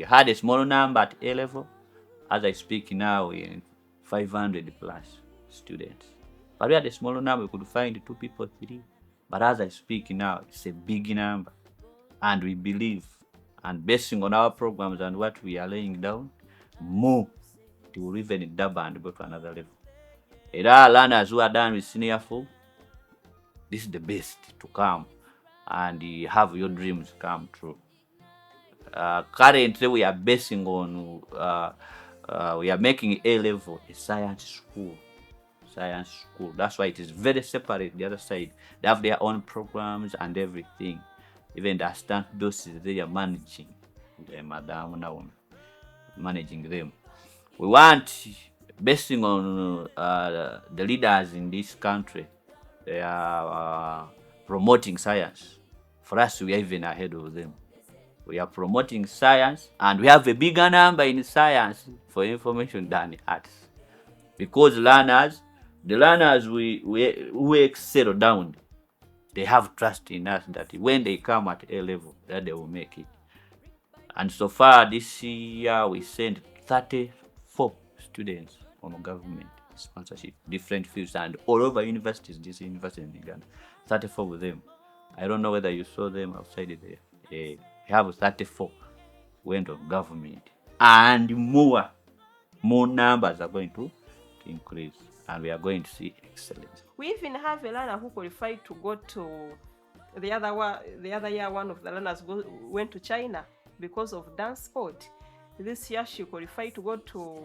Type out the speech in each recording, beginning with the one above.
had a small number at A level. As I speak now, we're in 500 plus students. But we had a small number, we could find 2 people, 3. But as I speak now, it's a big number. And we believe, and basing on our programs and what we are laying down, more, it will even double and go to another level. There are learners who are done with senior 4. This is the best to come and have your dreams come true. Currently, we are basing on, we are making A level a science school. That's why it is very separate. The other side, they have their own programs and everything. Even the assistant doses, they are managing them, Madam Naomi, managing them. We want, basing on the leaders in this country, they are promoting science. For us, we are even ahead of them. We are promoting science, and we have a bigger number in science for information than arts. Because the learners who excel down, they have trust in us that when they come at A level, that they will make it. And so far this year, we sent 34 students on government sponsorship, different fields, and all over universities, this university in Uganda, 34 of them. I don't know whether you saw them outside there. We have 34 went on government, and more numbers are going to increase, and we are going to see excellence. We even have a learner who qualified to go to the other year. One of the learners went to China because of dance sport. This year she qualified to go to,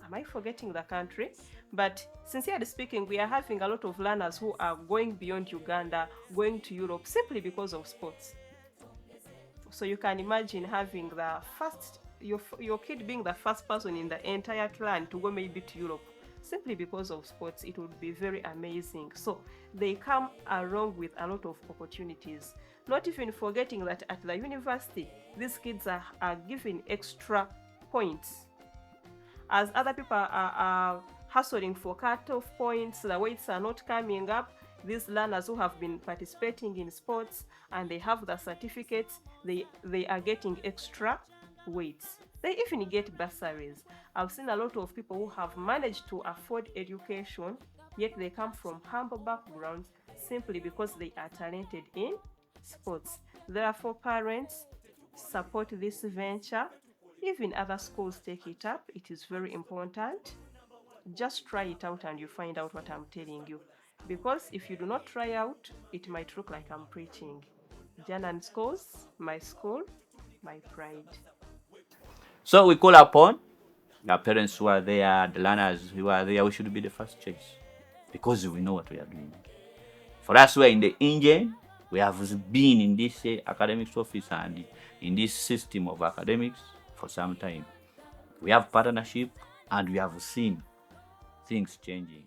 am I forgetting the country? But sincerely speaking, we are having a lot of learners who are going beyond Uganda, going to Europe simply because of sports. So you can imagine having the first, your kid being the first person in the entire clan to go maybe to Europe simply because of sports. It would be very amazing. So they come along with a lot of opportunities. Not even forgetting that at the university, these kids are given extra points. As other people are hustling for cut-off points, the weights are not coming up. These learners who have been participating in sports and they have the certificates, they are getting extra weights. They even get bursaries. I've seen a lot of people who have managed to afford education, yet they come from humble backgrounds simply because they are talented in sports. Therefore, parents, support this venture. Even other schools take it up. It is very important. Just try it out and you find out what I'm telling you. Because if you do not try out, it might look like I'm preaching. Janan Schools, my school, my pride. So we call upon the parents who are there, the learners who are there, we should be the first choice because we know what we are doing. For us, we are in the engine. We have been in this academics office and in this system of academics for some time. We have partnership and we have seen things changing.